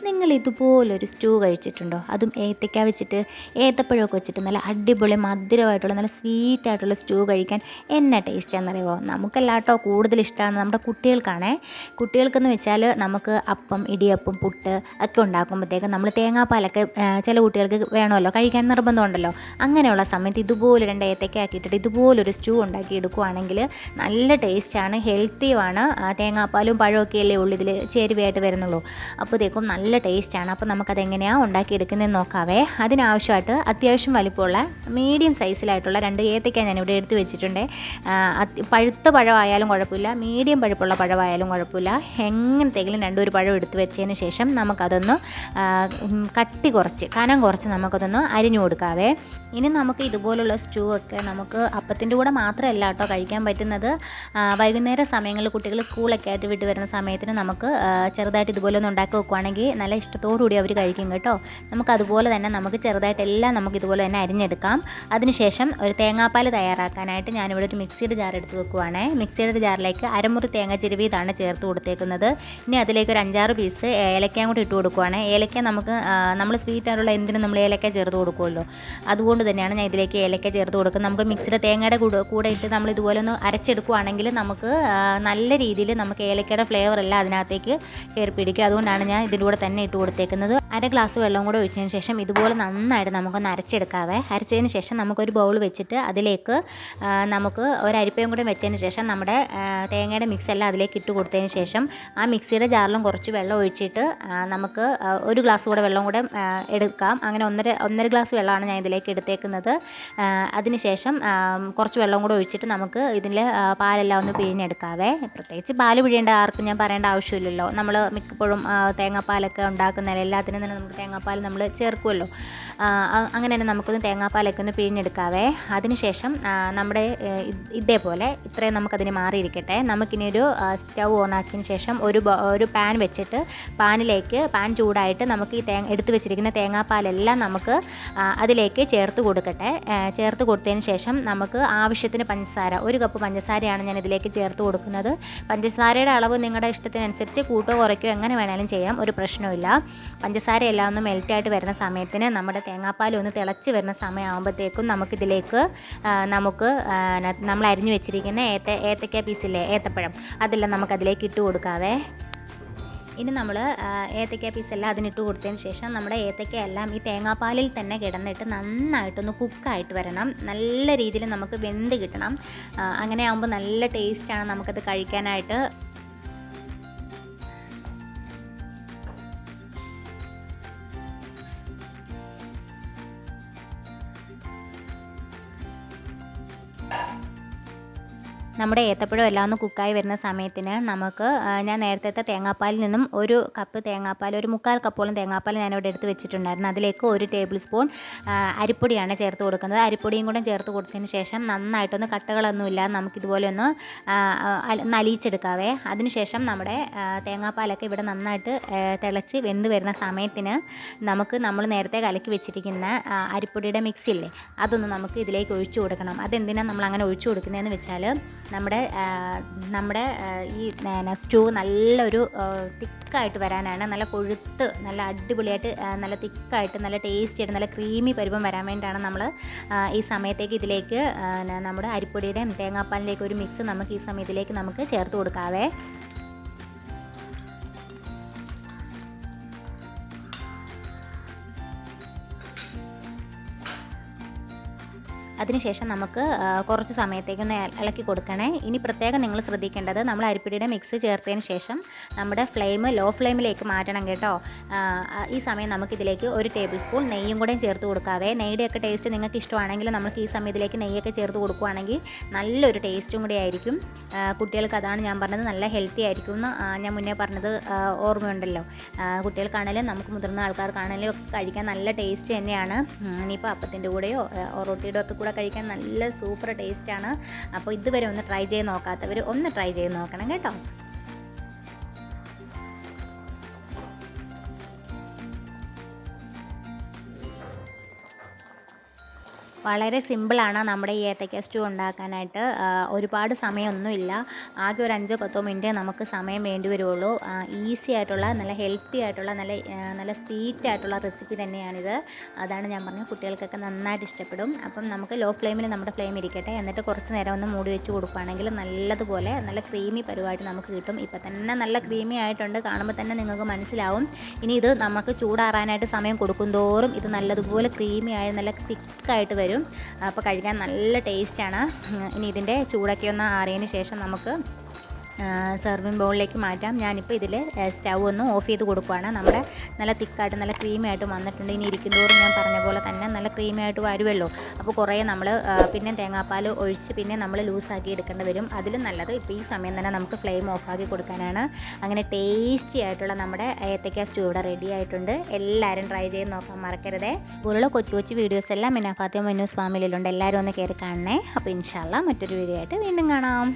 നിങ്ങൾ ഇതുപോലൊരു സ്റ്റൂ കഴിച്ചിട്ടുണ്ടോ? അതും ഏത്തയ്ക്ക വെച്ചിട്ട് ഏത്തപ്പഴമൊക്കെ വെച്ചിട്ട് നല്ല അടിപൊളി മധുരമായിട്ടുള്ള നല്ല സ്വീറ്റായിട്ടുള്ള സ്റ്റൂ കഴിക്കാൻ എന്നാ ടേസ്റ്റാണെന്നറിയുമോ? നമുക്കല്ലാട്ടോ കൂടുതൽ ഇഷ്ടമാണ് നമ്മുടെ കുട്ടികൾക്കാണേ. കുട്ടികൾക്കെന്ന് വെച്ചാൽ നമുക്ക് അപ്പം, ഇടിയപ്പം, പുട്ട് ഒക്കെ ഉണ്ടാക്കുമ്പോഴത്തേക്കും നമ്മൾ തേങ്ങാപ്പാലൊക്കെ ചില കുട്ടികൾക്ക് വേണമല്ലോ, കഴിക്കാൻ നിർബന്ധമുണ്ടല്ലോ. അങ്ങനെയുള്ള സമയത്ത് ഇതുപോലെ 2 ഏത്തയ്ക്ക ആക്കിയിട്ടിട്ട് ഇതുപോലൊരു സ്റ്റൂ ഉണ്ടാക്കി എടുക്കുവാണെങ്കിൽ നല്ല ടേസ്റ്റാണ്, ഹെൽത്തിയുമാണ്. തേങ്ങാപ്പാലും പഴമൊക്കെ അല്ലേ ഉള്ളൂ ഇതിൽ ചേരുവയായിട്ട് വരുന്നുള്ളൂ. അപ്പോഴത്തേക്കും നല്ല ടേസ്റ്റാണ്. അപ്പോൾ നമുക്കതെങ്ങനെയാണ് ഉണ്ടാക്കിയെടുക്കുന്നതെന്ന് നോക്കാവേ. അതിനാവശ്യമായിട്ട് അത്യാവശ്യം വലിപ്പമുള്ള മീഡിയം സൈസിലായിട്ടുള്ള 2 ഏത്തയ്ക്ക ഞാനിവിടെ എടുത്ത് വെച്ചിട്ടുണ്ട്. പഴുത്ത പഴമായാലും കുഴപ്പമില്ല, മീഡിയം പഴുപ്പുള്ള പഴമായാലും കുഴപ്പമില്ല. എങ്ങനത്തെങ്കിലും 2 പഴം എടുത്ത് വെച്ചതിന് ശേഷം നമുക്കതൊന്ന് കനം കുറച്ച് നമുക്കതൊന്ന് അരിഞ്ഞു കൊടുക്കാവേ. ഇനി നമുക്ക് ഇതുപോലുള്ള സ്റ്റൂ ഒക്കെ നമുക്ക് അപ്പത്തിൻ്റെ കൂടെ മാത്രമല്ല കേട്ടോ കഴിക്കാൻ പറ്റുന്നത്. വൈകുന്നേര സമയങ്ങളിൽ കുട്ടികൾ സ്കൂളൊക്കെ ആയിട്ട് വിട്ട് വരുന്ന സമയത്തിന് നമുക്ക് ചെറുതായിട്ട് ഇതുപോലെ ഒന്ന് ഉണ്ടാക്കി വെക്കുവാണെങ്കിൽ നല്ല ഇഷ്ടത്തോടുകൂടി അവർ കഴിക്കും കേട്ടോ. നമുക്കതുപോലെ തന്നെ നമുക്ക് ചെറുതായിട്ടെല്ലാം നമുക്ക് ഇതുപോലെ തന്നെ അരിഞ്ഞെടുക്കാം. അതിനുശേഷം ഒരു തേങ്ങാപ്പാൽ തയ്യാറാക്കാനായിട്ട് ഞാനിവിടെ ഒരു മിക്സിയുടെ ജാർ എടുത്ത് വെക്കുവാണ്. മിക്സിയുടെ ജാറിലേക്ക് അരമുറി തേങ്ങ ചിരവിയതാണ് ചേർത്ത് കൊടുത്തേക്കുന്നത്. ഇനി അതിലേക്ക് ഒരു 5-6 പീസ് ഏലക്കയും കൂടി ഇട്ട് കൊടുക്കുവാണ്. ഏലക്ക നമ്മൾ സ്വീറ്റ് ആയിട്ടുള്ള എന്തിനും നമ്മൾ ഏലക്ക ചേർത്ത് കൊടുക്കുമല്ലോ, അതുകൊണ്ട് തന്നെയാണ് ഞാൻ ഇതിലേക്ക് ഏലക്ക ചേർത്ത് കൊടുക്കുന്നത്. നമുക്ക് മിക്സിയുടെ തേങ്ങയുടെ കൂടെ ഇട്ട് നമ്മൾ ഇതുപോലെ ഒന്ന് അരച്ചെടുക്കുവാണെങ്കിൽ നമുക്ക് നല്ല രീതിയിൽ നമുക്ക് ഏലക്കയുടെ ഫ്ലേവർ എല്ലാം അതിനകത്തേക്ക് കയറി പിടിക്കും. അതുകൊണ്ടാണ് ഞാൻ ഇതിൻ്റെ കൂടെ തന്നെ ഇട്ട് കൊടുത്തേക്കുന്നത്. 1 ഗ്ലാസ് വെള്ളം കൂടെ ഒഴിച്ചതിന് ശേഷം ഇതുപോലെ നന്നായിട്ട് നമുക്കൊന്ന് അരച്ചെടുക്കാവേ. അരച്ചതിന് ശേഷം നമുക്കൊരു ബൗൾ വെച്ചിട്ട് അതിലേക്ക് നമുക്ക് ഒരു അരിപ്പയും കൂടെ വെച്ചതിന് ശേഷം നമ്മുടെ തേങ്ങയുടെ മിക്സ് എല്ലാം അതിലേക്ക് ഇട്ട് കൊടുത്തതിന് ശേഷം ആ മിക്സിയുടെ ജാറിലും കുറച്ച് വെള്ളം ഒഴിച്ചിട്ട് നമുക്ക് 1 ഗ്ലാസ് കൂടെ വെള്ളം കൂടെ എടുക്കാം. അങ്ങനെ ഒന്നര ഗ്ലാസ് വെള്ളമാണ് ഞാൻ ഇതിലേക്ക് എടുത്തേക്കുന്നത്. അതിനുശേഷം കുറച്ച് വെള്ളം കൂടെ ഒഴിച്ചിട്ട് നമുക്ക് ഇതിൽ പാലെല്ലാം ഒന്ന് പിഴിഞ്ഞെടുക്കാവേ. പ്രത്യേകിച്ച് പാൽ പിഴിയേണ്ട ആർക്കും ഞാൻ പറയേണ്ട ആവശ്യമില്ലല്ലോ. നമ്മൾ മിക്കപ്പോഴും തേങ്ങാപ്പാലൊക്കെ ഉണ്ടാക്കുന്നതിൽ എല്ലാത്തിനും തന്നെ നമുക്ക് തേങ്ങാപ്പാൽ നമ്മൾ ചേർക്കുമല്ലോ. അങ്ങനെ തന്നെ നമുക്കൊന്ന് തേങ്ങാപ്പാലൊക്കെ ഒന്ന് പിഴിഞ്ഞെടുക്കാവേ. അതിനുശേഷം നമ്മുടെ ഇതേപോലെ ഇത്രയും നമുക്കതിന് മാറിയിരിക്കട്ടെ. നമുക്കിനി ഒരു സ്റ്റൗ ഓണാക്കിയതിന് ശേഷം ഒരു പാൻ വെച്ചിട്ട് പാൻ ചൂടായിട്ട് നമുക്ക് ഈ എടുത്ത് വെച്ചിരിക്കുന്ന തേങ്ങാപ്പാലെല്ലാം നമുക്ക് അതിലേക്ക് ചേർത്ത് കൊടുക്കട്ടെ. ചേർത്ത് കൊടുത്തതിന് ശേഷം നമുക്ക് ആവശ്യത്തിന് പഞ്ചസാര, 1 കപ്പ് പഞ്ചസാരയാണ് ഞാൻ ഇതിലേക്ക് ചേർത്ത് കൊടുക്കുന്നത്. പഞ്ചസാരയുടെ അളവ് നിങ്ങളുടെ ഇഷ്ടത്തിനനുസരിച്ച് കൂട്ടോ കുറയ്ക്കോ എങ്ങനെ വേണമെങ്കിലും ചെയ്യാം, ഒരു പ്രശ്നമില്ല. പഞ്ചസാര എല്ലാം ഒന്ന് മെൽറ്റായിട്ട് വരുന്ന സമയത്തിന് നമ്മുടെ തേങ്ങാപ്പാൽ ഒന്ന് തിളച്ച് വരുന്ന സമയമാകുമ്പോഴത്തേക്കും നമുക്കിതിലേക്ക് നമ്മൾ അരിഞ്ഞു വെച്ചിരിക്കുന്ന ഏത്തക്ക പീസില്ലേ, ഏത്തപ്പഴം, അതെല്ലാം നമുക്കതിലേക്ക് ഇട്ട് കൊടുക്കാവേ. ഇനി നമ്മൾ ഏത്തയ്ക്ക പീസെല്ലാം അതിനിട്ട് കൊടുത്തതിന് ശേഷം നമ്മുടെ ഏത്തയ്ക്ക എല്ലാം ഈ തേങ്ങാപ്പാലിൽ തന്നെ കിടന്നിട്ട് നന്നായിട്ടൊന്ന് കുക്കായിട്ട് വരണം. നല്ല രീതിയിൽ നമുക്ക് വെന്ത് കിട്ടണം. അങ്ങനെ ആകുമ്പോൾ നല്ല ടേസ്റ്റാണ് നമുക്കത് കഴിക്കാനായിട്ട്. നമ്മുടെ ഏത്തപ്പഴം എല്ലാം ഒന്ന് കുക്കായി വരുന്ന സമയത്തിന് നമുക്ക് ഞാൻ നേരത്തെ തേങ്ങാപ്പാലിൽ നിന്നും 1 കപ്പ് തേങ്ങാപ്പാൽ, 1/4 കപ്പോളം തേങ്ങാപ്പാൽ ഞാനിവിടെ എടുത്ത് വെച്ചിട്ടുണ്ടായിരുന്നു. അതിലേക്ക് 1 ടേബിൾ സ്പൂൺ അരിപ്പൊടിയാണ് ചേർത്ത് കൊടുക്കുന്നത്. അരിപ്പൊടിയും കൂടെ ചേർത്ത് കൊടുത്തതിന് ശേഷം നന്നായിട്ടൊന്ന് കട്ടകളൊന്നുമില്ല നമുക്കിതുപോലെ ഒന്ന് അലിയിച്ചെടുക്കാവേ. അതിനുശേഷം നമ്മുടെ തേങ്ങാപ്പാലൊക്കെ ഇവിടെ നന്നായിട്ട് തിളച്ച് വെന്ത് വരുന്ന സമയത്തിന് നമ്മൾ നേരത്തെ കലക്കി വെച്ചിരിക്കുന്ന അരിപ്പൊടിയുടെ മിക്സില്ലേ, അതൊന്ന് നമുക്ക് ഇതിലേക്ക് ഒഴിച്ചു കൊടുക്കണം. അതെന്തിനാണ് നമ്മൾ അങ്ങനെ ഒഴിച്ചു കൊടുക്കുന്നതെന്ന് വെച്ചാൽ നമ്മുടെ ഈ സ്റ്റൂ നല്ലൊരു തിക്കായിട്ട് വരാനാണ്. നല്ല കൊഴുത്ത്, നല്ല അടിപൊളിയായിട്ട്, നല്ല തിക്കായിട്ട്, നല്ല ടേസ്റ്റി ആയിട്ട്, നല്ല ക്രീമി പരുവം വരാൻ വേണ്ടിയിട്ടാണ് നമ്മൾ ഈ സമയത്തേക്ക് ഇതിലേക്ക് നമ്മുടെ അരിപ്പൊടിയുടെയും തേങ്ങാപ്പാലിൻ്റെയൊക്കെ ഒരു മിക്സ് നമുക്ക് ഈ സമയത്തിലേക്ക് നമുക്ക് ചേർത്ത് കൊടുക്കാവേ. അതിനുശേഷം നമുക്ക് കുറച്ച് സമയത്തേക്കൊന്ന് ഇളക്കി കൊടുക്കണേ. ഇനി പ്രത്യേകം നിങ്ങൾ ശ്രദ്ധിക്കേണ്ടത്, നമ്മൾ അരിപ്പൊടിയുടെ മിക്സ് ചേർത്തതിന് ശേഷം നമ്മുടെ ഫ്ലെയിം ലോ ഫ്ലെയിമിലേക്ക് മാറ്റണം കേട്ടോ. ഈ സമയം നമുക്കിതിലേക്ക് 1 ടേബിൾ സ്പൂൺ നെയ്യും കൂടെ ചേർത്ത് കൊടുക്കാവേ. നെയ്യുടെയൊക്കെ ടേസ്റ്റ് നിങ്ങൾക്ക് ഇഷ്ടമാണെങ്കിൽ നമുക്ക് ഈ സമയത്തിലേക്ക് നെയ്യൊക്കെ ചേർത്ത് കൊടുക്കുകയാണെങ്കിൽ നല്ലൊരു ടേസ്റ്റും കൂടി ആയിരിക്കും. കുട്ടികൾക്ക് അതാണ് ഞാൻ പറഞ്ഞത്, നല്ല ഹെൽത്തി ആയിരിക്കും എന്ന് ഞാൻ മുന്നേ പറഞ്ഞത് ഓർമ്മയുണ്ടല്ലോ. കുട്ടികൾക്കാണെങ്കിലും നമുക്ക് മുതിർന്ന ആൾക്കാർക്കാണെങ്കിലും ഒക്കെ കഴിക്കാൻ നല്ല ടേസ്റ്റ് തന്നെയാണ്. ഇനിയിപ്പോൾ അപ്പത്തിൻ്റെ കൂടെയോ റൊട്ടിയുടെ ഒക്കെ കൂടെ കഴിക്കാൻ നല്ല സൂപ്പർ ടേസ്റ്റാണ്. അപ്പോൾ ഇതുവരെ ഒന്ന് ട്രൈ ചെയ്ത് നോക്കാത്തവർ ഒന്ന് ട്രൈ ചെയ്ത് നോക്കണം കേട്ടോ. വളരെ സിമ്പിളാണ് നമ്മുടെ ഈ ഏത്തക്ക സ്റ്റൂ ഉണ്ടാക്കാനായിട്ട്. ഒരുപാട് സമയമൊന്നുമില്ല, ആകെ ഒരു 5-10 മിനിറ്റ് നമുക്ക് സമയം വേണ്ടി വരുള്ളൂ. ഈസി ആയിട്ടുള്ള നല്ല ഹെൽത്തി ആയിട്ടുള്ള നല്ല സ്വീറ്റ് ആയിട്ടുള്ള റെസിപ്പി തന്നെയാണിത്. അതാണ് ഞാൻ പറഞ്ഞത്, കുട്ടികൾക്കൊക്കെ നന്നായിട്ട് ഇഷ്ടപ്പെടും. അപ്പം നമുക്ക് ലോ ഫ്ലെയിമിൽ നമ്മുടെ ഫ്ലെയിം ഇരിക്കട്ടെ, എന്നിട്ട് കുറച്ച് നേരം ഒന്ന് മൂടി വെച്ച് കൊടുക്കുകയാണെങ്കിൽ നല്ലതുപോലെ നല്ല ക്രീമി പരുവായിട്ട് നമുക്ക് കിട്ടും. ഇപ്പം തന്നെ നല്ല ക്രീമി ആയിട്ടുണ്ട്, കാണുമ്പോൾ തന്നെ നിങ്ങൾക്ക് മനസ്സിലാവും. ഇനി ഇത് നമുക്ക് ചൂടാറാനായിട്ട് സമയം കൊടുക്കും തോറും ഇത് നല്ലതുപോലെ ക്രീമി ആയി നല്ല തിക്കായിട്ട് വരും. അപ്പോൾ കഴിക്കാൻ നല്ല ടേസ്റ്റാണ്. ഇനി ഇതിൻ്റെ ചൂടൊക്കെ ഒന്ന് ആറിയതിന് ശേഷം നമുക്ക് സെർവിങ് ബൗളിലേക്ക് മാറ്റാം. ഞാനിപ്പോൾ ഇതിൽ സ്റ്റൗ ഒന്ന് ഓഫ് ചെയ്ത് കൊടുക്കുകയാണ്. നമ്മുടെ നല്ല തിക്കായിട്ട് നല്ല ക്രീമി ആയിട്ട് വന്നിട്ടുണ്ട്. ഇനി ഇരിക്കുന്നതോറും ഞാൻ പറഞ്ഞ പോലെ തന്നെ നല്ല ക്രീമി ആയിട്ട് വരുമല്ലോ. അപ്പോൾ കുറേ നമ്മൾ പിന്നെ തേങ്ങാപ്പാൽ ഒഴിച്ച് പിന്നെ നമ്മൾ ലൂസാക്കി എടുക്കേണ്ടി വരും. അതിലും നല്ലത് ഇപ്പോൾ ഈ സമയം തന്നെ നമുക്ക് ഫ്ലെയിം ഓഫാക്കി കൊടുക്കാനാണ്. അങ്ങനെ ടേസ്റ്റി ആയിട്ടുള്ള നമ്മുടെ ഏത്തക്ക സ്റ്റൂ ഇവിടെ റെഡി ആയിട്ടുണ്ട്. എല്ലാവരും ട്രൈ ചെയ്ത് നോക്കാൻ മറക്കരുതേ. ഇതുപോലുള്ള കൊച്ചു കൊച്ചു വീഡിയോസ് എല്ലാം മിന്നൂസ് ഫാമിലിയിലുണ്ട്. എല്ലാവരും ഒന്ന് കയറി കാണണേ. അപ്പോൾ ഇൻഷാ അല്ലാഹ് മറ്റൊരു വീഡിയോ ആയിട്ട് വീണ്ടും കാണാം.